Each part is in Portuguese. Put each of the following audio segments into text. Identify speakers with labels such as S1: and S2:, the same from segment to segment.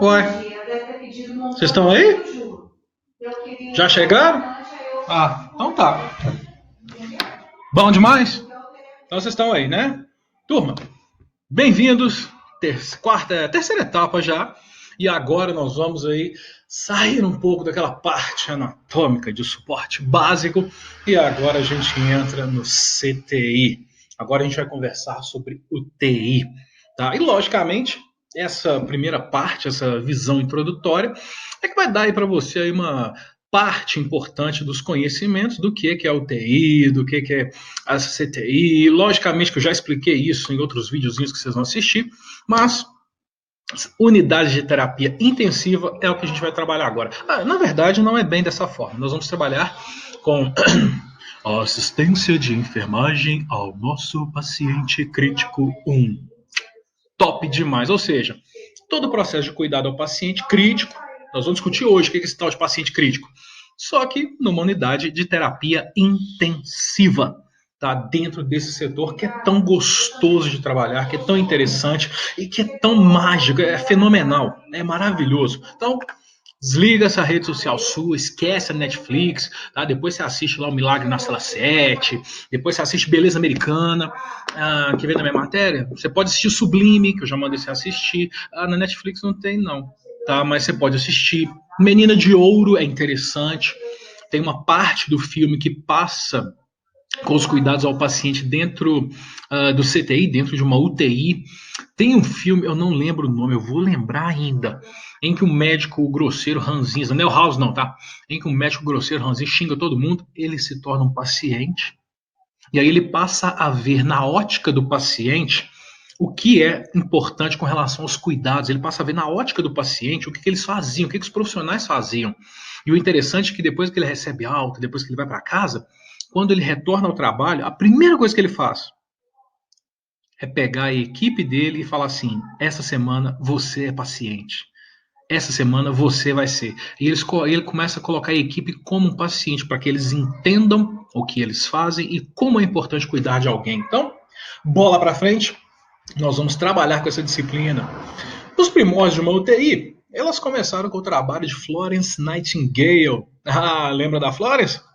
S1: Ué, vocês estão aí? Já chegaram? Ah, então tá. Bom demais? Então vocês estão aí, né? Turma, bem-vindos. Terceira etapa já. E agora nós vamos aí sair um pouco daquela parte anatômica de suporte básico e agora a gente entra no CTI. Agora a gente vai conversar sobre o TI, tá? E logicamente, essa primeira parte, essa visão introdutória, é que vai dar aí para você aí uma parte importante dos conhecimentos do que é o TI, do que é a CTI. Logicamente que eu já expliquei isso em outros videozinhos que vocês vão assistir, mas unidade de terapia intensiva é o que a gente vai trabalhar agora. Na verdade, não é bem dessa forma. Nós vamos trabalhar com a assistência de enfermagem ao nosso paciente crítico 1. Top demais. Ou seja, todo o processo de cuidado ao paciente crítico, nós vamos discutir hoje o que é esse tal de paciente crítico. Só que numa unidade de terapia intensiva. Tá dentro desse setor que é tão gostoso de trabalhar, que é tão interessante e que é tão mágico, é fenomenal, é maravilhoso. Então, desliga essa rede social sua, esquece a Netflix, tá? Depois você assiste lá o Milagre na Cela 7, depois você assiste Beleza Americana, que vem na minha matéria. Você pode assistir Sublime, que eu já mandei você assistir. Na Netflix não tem, não, tá? Mas você pode assistir. Menina de Ouro é interessante. Tem uma parte do filme que passa com os cuidados ao paciente dentro do CTI, dentro de uma UTI. Tem um filme, eu não lembro o nome, eu vou lembrar ainda, em que o médico grosseiro ranzinza, não é o House não, tá? Em que o médico grosseiro ranzinza xinga todo mundo, ele se torna um paciente, e aí ele passa a ver na ótica do paciente o que é importante com relação aos cuidados, ele passa a ver na ótica do paciente o que eles faziam, o que os profissionais faziam. E o interessante é que depois que ele recebe alta, depois que ele vai para casa, quando ele retorna ao trabalho, a primeira coisa que ele faz é pegar a equipe dele e falar assim: essa semana você é paciente. Essa semana você vai ser. E ele começa a colocar a equipe como um paciente, para que eles entendam o que eles fazem e como é importante cuidar de alguém. Então, bola para frente, nós vamos trabalhar com essa disciplina. Os primórdios de uma UTI, elas começaram com o trabalho de Florence Nightingale. Lembra da Florence?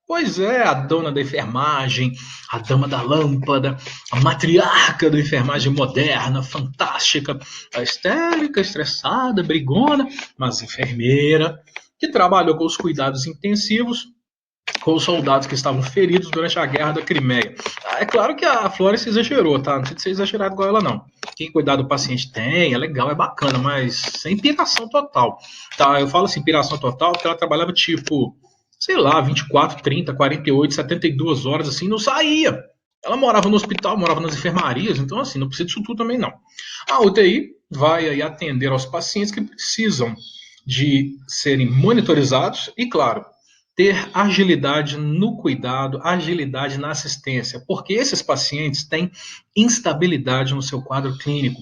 S1: Pois é, a dona da enfermagem, a dama da lâmpada, a matriarca da enfermagem moderna, fantástica, a histérica, estressada, brigona, mas enfermeira, que trabalhou com os cuidados intensivos com os soldados que estavam feridos durante a Guerra da Crimeia. É claro que a Florence exagerou, tá? Não sei se é exagerado igual ela, não. Quem cuidar do paciente tem, é legal, é bacana, mas sem piração total. Tá? Eu falo assim, piração total, porque ela trabalhava tipo, sei lá, 24, 30, 48, 72 horas, assim, não saía. Ela morava no hospital, morava nas enfermarias, então assim, não precisa disso tudo também, não. A UTI vai aí atender aos pacientes que precisam de serem monitorizados e, claro, ter agilidade no cuidado, agilidade na assistência, porque esses pacientes têm instabilidade no seu quadro clínico.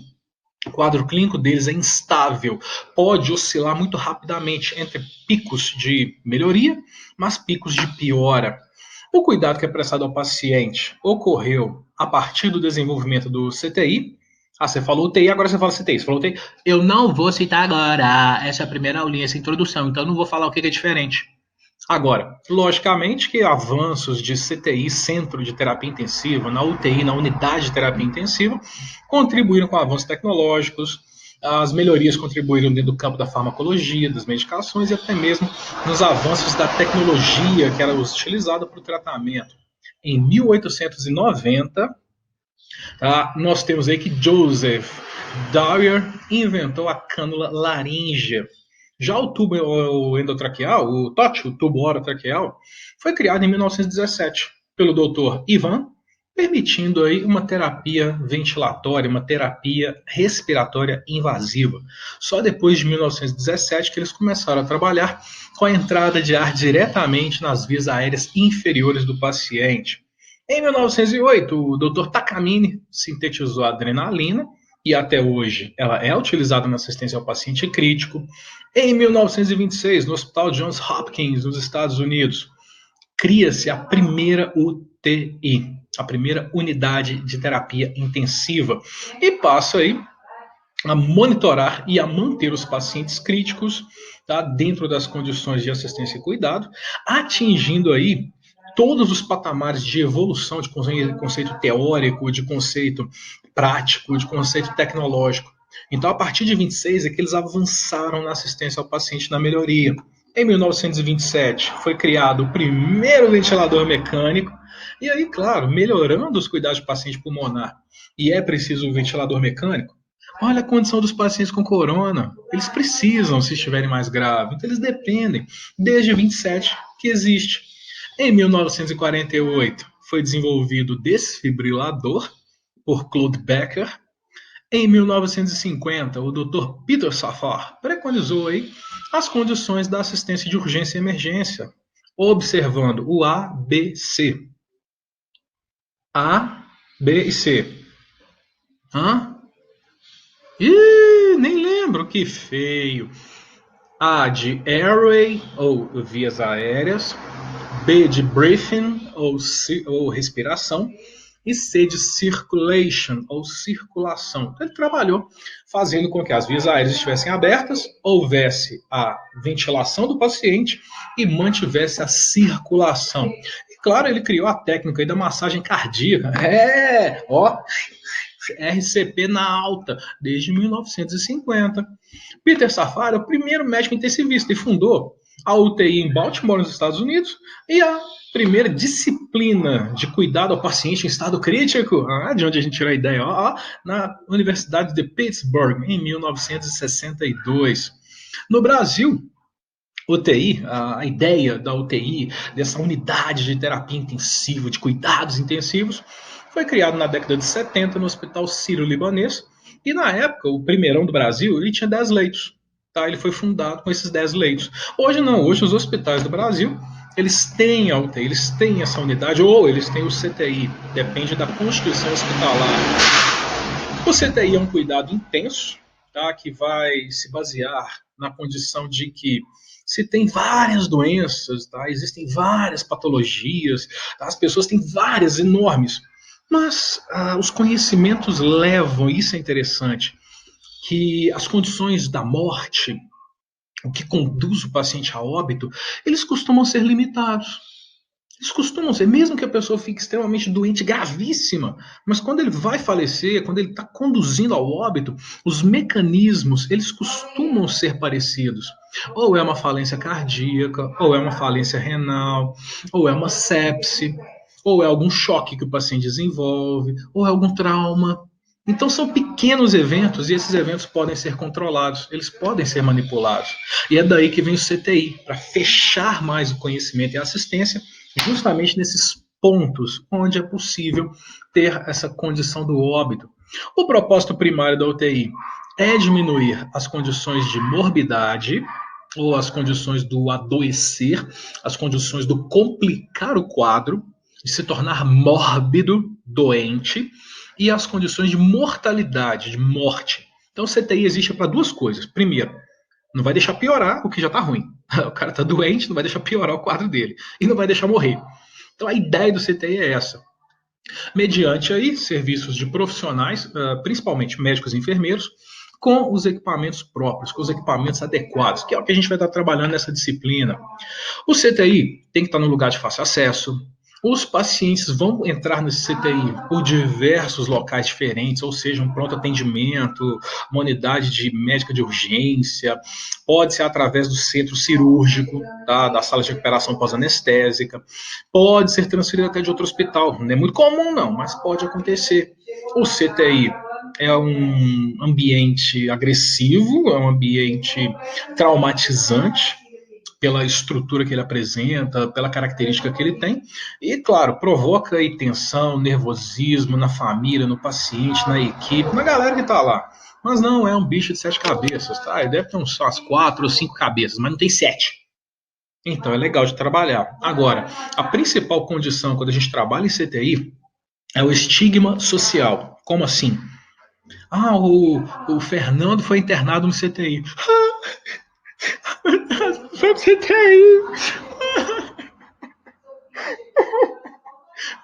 S1: O quadro clínico deles é instável, pode oscilar muito rapidamente entre picos de melhoria, mas picos de piora. O cuidado que é prestado ao paciente ocorreu a partir do desenvolvimento do CTI. Você falou UTI, agora você fala CTI. Você falou UTI. Eu não vou citar agora essa primeira aulinha, essa introdução, então eu não vou falar o que é diferente. Agora, logicamente que avanços de CTI, Centro de Terapia Intensiva, na UTI, na Unidade de Terapia Intensiva, contribuíram com avanços tecnológicos, as melhorias contribuíram dentro do campo da farmacologia, das medicações e até mesmo nos avanços da tecnologia que era utilizada para o tratamento. Em 1890, nós temos aí que Joseph Dwyer inventou a cânula laríngea. Já o tubo endotraqueal, o TOT, o tubo orotraqueal, foi criado em 1917 pelo Dr. Ivan, permitindo aí uma terapia ventilatória, uma terapia respiratória invasiva. Só depois de 1917 que eles começaram a trabalhar com a entrada de ar diretamente nas vias aéreas inferiores do paciente. Em 1908, o Dr. Takamine sintetizou a adrenalina e até hoje ela é utilizada na assistência ao paciente crítico. Em 1926, no Hospital Johns Hopkins, nos Estados Unidos, cria-se a primeira UTI, a primeira unidade de terapia intensiva. E passa aí a monitorar e a manter os pacientes críticos, tá, dentro das condições de assistência e cuidado, atingindo aí todos os patamares de evolução de conceito teórico, de conceito prático, de conceito tecnológico. Então, a partir de 26 é que eles avançaram na assistência ao paciente na melhoria. Em 1927 foi criado o primeiro ventilador mecânico, e aí, claro, melhorando os cuidados do paciente pulmonar. E é preciso um ventilador mecânico? Olha a condição dos pacientes com corona. Eles precisam, se estiverem mais graves. Então, eles dependem. Desde 27 que existe. Em 1948, foi desenvolvido o desfibrilador por Claude Becker. Em 1950, o Dr. Peter Safar preconizou aí as condições da assistência de urgência e emergência, observando o A, B, C. A, B e C. Hã? Ih, nem lembro, que feio. A de airway, ou vias aéreas. B de breathing, ou respiração. E C de circulation, ou circulação. Então, ele trabalhou fazendo com que as vias aéreas estivessem abertas, houvesse a ventilação do paciente e mantivesse a circulação. E, claro, ele criou a técnica aí da massagem cardíaca. Ó, RCP na alta, desde 1950. Peter Safar é o primeiro médico intensivista e fundou a UTI em Baltimore, nos Estados Unidos, e a primeira disciplina de cuidado ao paciente em estado crítico, de onde a gente tirou a ideia, na Universidade de Pittsburgh, em 1962. No Brasil, UTI, a ideia da UTI, dessa unidade de terapia intensiva, de cuidados intensivos, foi criado na década de 70 no Hospital Sírio-Libanês, e na época, o primeirão do Brasil, ele tinha 10 leitos. Tá? Ele foi fundado com esses 10 leitos. Hoje não, hoje os hospitais do Brasil, eles têm a UTI, eles têm essa unidade, ou eles têm o CTI, depende da constituição hospitalar. O CTI é um cuidado intenso, tá? Que vai se basear na condição de que se tem várias doenças, tá? Existem várias patologias, tá? As pessoas têm várias enormes, mas os conhecimentos levam, isso é interessante, que as condições da morte, o que conduz o paciente a óbito, eles costumam ser limitados. Eles costumam ser, mesmo que a pessoa fique extremamente doente, gravíssima, mas quando ele vai falecer, quando ele está conduzindo ao óbito, os mecanismos, eles costumam ser parecidos. Ou é uma falência cardíaca, ou é uma falência renal, ou é uma sepse, ou é algum choque que o paciente desenvolve, ou é algum trauma. Então são pequenos eventos e esses eventos podem ser controlados, eles podem ser manipulados. E é daí que vem o CTI, para fechar mais o conhecimento e a assistência justamente nesses pontos onde é possível ter essa condição do óbito. O propósito primário da UTI é diminuir as condições de morbidade ou as condições do adoecer, as condições do complicar o quadro, de se tornar mórbido, doente, e as condições de mortalidade, de morte. Então, o CTI existe para duas coisas. Primeiro, não vai deixar piorar o que já está ruim. O cara está doente, não vai deixar piorar o quadro dele. E não vai deixar morrer. Então a ideia do CTI é essa. Mediante aí serviços de profissionais, principalmente médicos e enfermeiros, com os equipamentos próprios, com os equipamentos adequados, que é o que a gente vai estar trabalhando nessa disciplina. O CTI tem que estar no lugar de fácil acesso. Os pacientes vão entrar nesse CTI por diversos locais diferentes, ou seja, um pronto atendimento, uma unidade de médica de urgência, pode ser através do centro cirúrgico, tá, da sala de recuperação pós-anestésica, pode ser transferido até de outro hospital. Não é muito comum, não, mas pode acontecer. O CTI é um ambiente agressivo, é um ambiente traumatizante, pela estrutura que ele apresenta, pela característica que ele tem, e, claro, provoca aí tensão, nervosismo na família, no paciente, na equipe, na galera que está lá. Mas não é um bicho de 7 cabeças, tá? Ele deve ter umas 4 ou 5 cabeças, mas não tem 7. Então é legal de trabalhar. Agora, a principal condição quando a gente trabalha em CTI é o estigma social. Como assim? O Fernando foi internado no CTI. Foi pro CTI.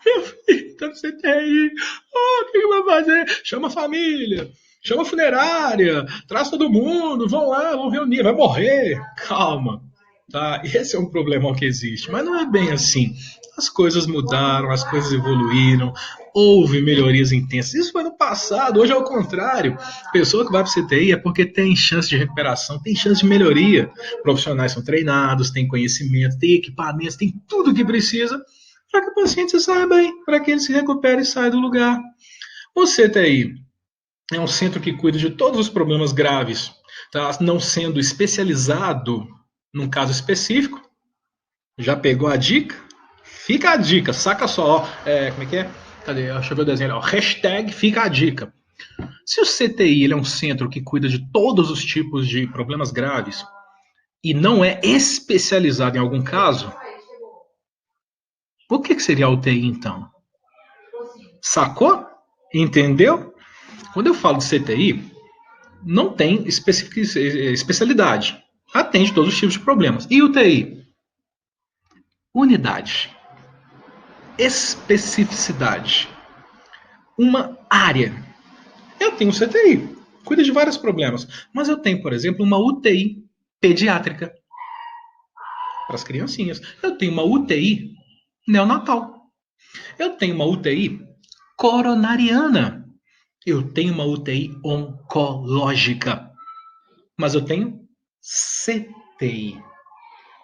S1: Meu filho tá no CTI. O que vai fazer? Chama a família. chama a funerária, traz todo mundo, vão lá, vão reunir, vai morrer. Calma, tá? Esse é um problemão que existe, mas não é bem assim. As coisas mudaram, as coisas evoluíram, houve melhorias intensas. Isso foi no passado, hoje é o contrário. Pessoa que vai para o CTI é porque tem chance de recuperação, tem chance de melhoria. Profissionais são treinados, têm conhecimento, têm equipamentos, tem tudo o que precisa para que o paciente se saia bem, para que ele se recupere e saia do lugar. O CTI é um centro que cuida de todos os problemas graves, tá? Não sendo especializado num caso específico. Já pegou a dica? Fica a dica, saca só. Como é que é? Cadê? Deixa eu ver o desenho. Ó, hashtag fica a dica. Se o CTI ele é um centro que cuida de todos os tipos de problemas graves e não é especializado em algum caso, o que seria a UTI então? Sacou? Entendeu? Quando eu falo de CTI, não tem especialidade. Atende todos os tipos de problemas. E UTI? Unidade. Especificidade. Uma área. Eu tenho CTI, cuida de vários problemas. Mas eu tenho, por exemplo, uma UTI pediátrica para as criancinhas. Eu tenho uma UTI neonatal. Eu tenho uma UTI coronariana. Eu tenho uma UTI oncológica. Mas eu tenho CTI.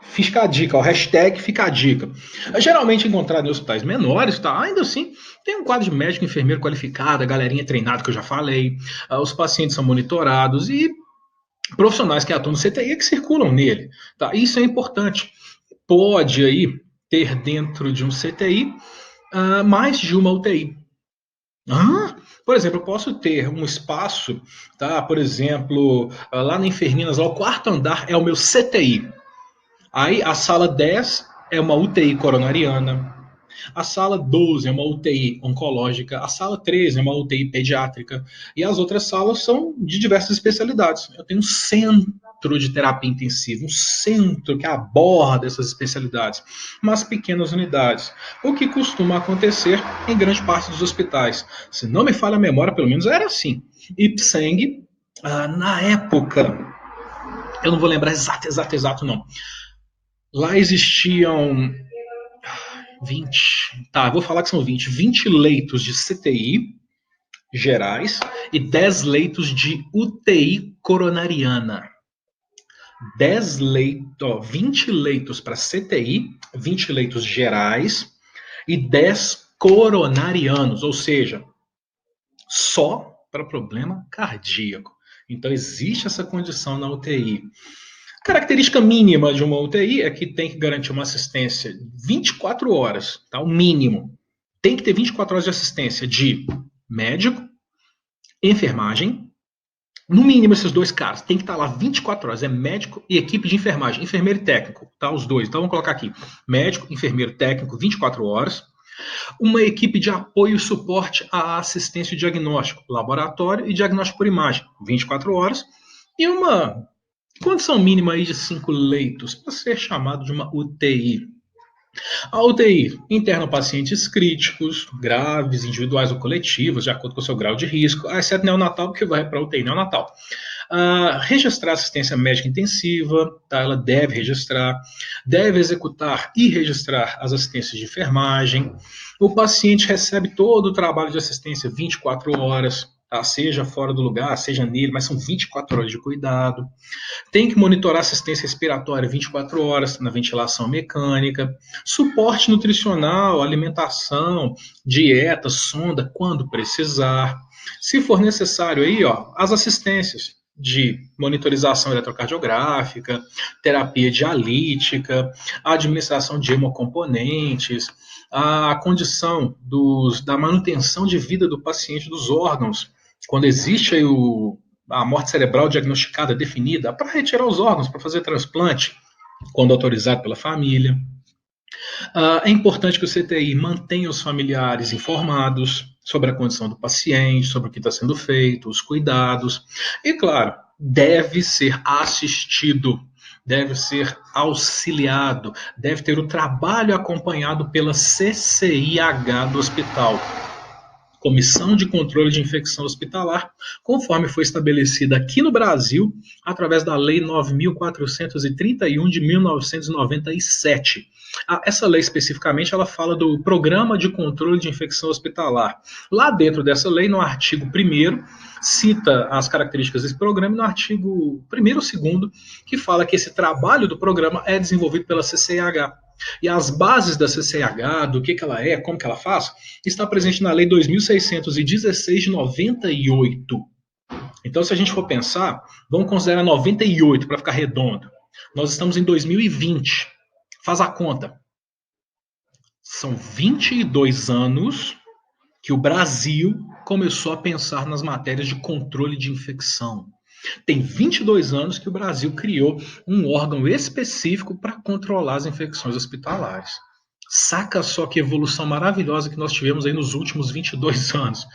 S1: Fica a dica, o hashtag fica a dica. É geralmente encontrado em hospitais menores, tá? Ainda assim, tem um quadro de médico, enfermeiro qualificado, a galerinha treinada que eu já falei, os pacientes são monitorados e profissionais que atuam no CTI é que circulam nele, tá? Isso é importante. Pode aí ter dentro de um CTI mais de uma UTI. Por exemplo, eu posso ter um espaço, tá? Por exemplo, lá na Enferminas, lá o quarto andar é o meu CTI. Aí a sala 10 é uma UTI coronariana, a sala 12 é uma UTI oncológica, a sala 13 é uma UTI pediátrica, e as outras salas são de diversas especialidades. Eu tenho um centro de terapia intensiva, um centro que aborda essas especialidades, mas pequenas unidades, o que costuma acontecer em grande parte dos hospitais. Se não me falha a memória, pelo menos era assim. Ipseng, na época, eu não vou lembrar exato não, lá existiam 20, vou falar que são 20 leitos de CTI gerais e 10 leitos de UTI coronariana. 20 leitos para CTI, 20 leitos gerais e 10 coronarianos, ou seja, só para problema cardíaco. Então existe essa condição na UTI. Característica mínima de uma UTI é que tem que garantir uma assistência 24 horas, tá? O mínimo. Tem que ter 24 horas de assistência de médico, enfermagem. No mínimo, esses dois caras. Tem que estar lá 24 horas. É médico e equipe de enfermagem. Enfermeiro e técnico, tá? Os dois. Então, vamos colocar aqui. Médico, enfermeiro, técnico, 24 horas. Uma equipe de apoio e suporte à assistência e diagnóstico. Laboratório e diagnóstico por imagem, 24 horas. E uma condição mínima aí de 5 leitos para ser chamado de uma UTI. A UTI interna pacientes críticos, graves, individuais ou coletivos, de acordo com o seu grau de risco, exceto neonatal, porque vai para a UTI neonatal. Registrar assistência médica intensiva, tá? Ela deve registrar, deve executar e registrar as assistências de enfermagem. O paciente recebe todo o trabalho de assistência 24 horas, tá? Seja fora do lugar, seja nele, mas são 24 horas de cuidado. Tem que monitorar assistência respiratória 24 horas na ventilação mecânica, suporte nutricional, alimentação, dieta, sonda, quando precisar. Se for necessário aí, as assistências de monitorização eletrocardiográfica, terapia dialítica, a administração de hemocomponentes, a condição da manutenção de vida do paciente dos órgãos, quando existe aí a morte cerebral diagnosticada, definida, para retirar os órgãos, para fazer transplante, quando autorizado pela família. É importante que o CTI mantenha os familiares informados sobre a condição do paciente, sobre o que está sendo feito, os cuidados. E, claro, deve ser assistido, deve ser auxiliado, deve ter o trabalho acompanhado pela CCIH do hospital. Comissão de Controle de Infecção Hospitalar, conforme foi estabelecida aqui no Brasil através da Lei 9.431 de 1997. Essa lei especificamente ela fala do Programa de Controle de Infecção Hospitalar. Lá dentro dessa lei, no artigo 1º, cita as características desse programa, e no artigo 1º ou 2º, que fala que esse trabalho do programa é desenvolvido pela CCIH. E as bases da CCIH, do que ela é, como que ela faz, está presente na Lei 2.616 de 98. Então, se a gente for pensar, vamos considerar 98 para ficar redondo. Nós estamos em 2020. Faz a conta. São 22 anos que o Brasil começou a pensar nas matérias de controle de infecção. Tem 22 anos que o Brasil criou um órgão específico para controlar as infecções hospitalares. Saca só que evolução maravilhosa que nós tivemos aí nos últimos 22 anos.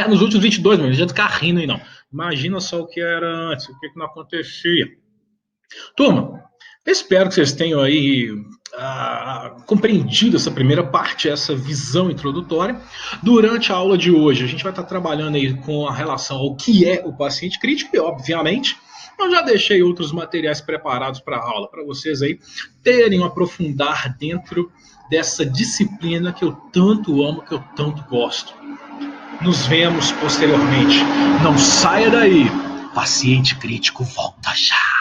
S1: Nos últimos 22, não adianta ficar rindo aí não. Imagina só o que era antes, o que não acontecia. Turma, eu espero que vocês tenham aí compreendido essa primeira parte, essa visão introdutória. Durante a aula de hoje, a gente vai estar trabalhando aí com a relação ao que é o paciente crítico e, obviamente, eu já deixei outros materiais preparados para a aula, para vocês aí terem um aprofundar dentro dessa disciplina que eu tanto amo, que eu tanto gosto. Nos vemos posteriormente. Não saia daí. Paciente crítico volta já.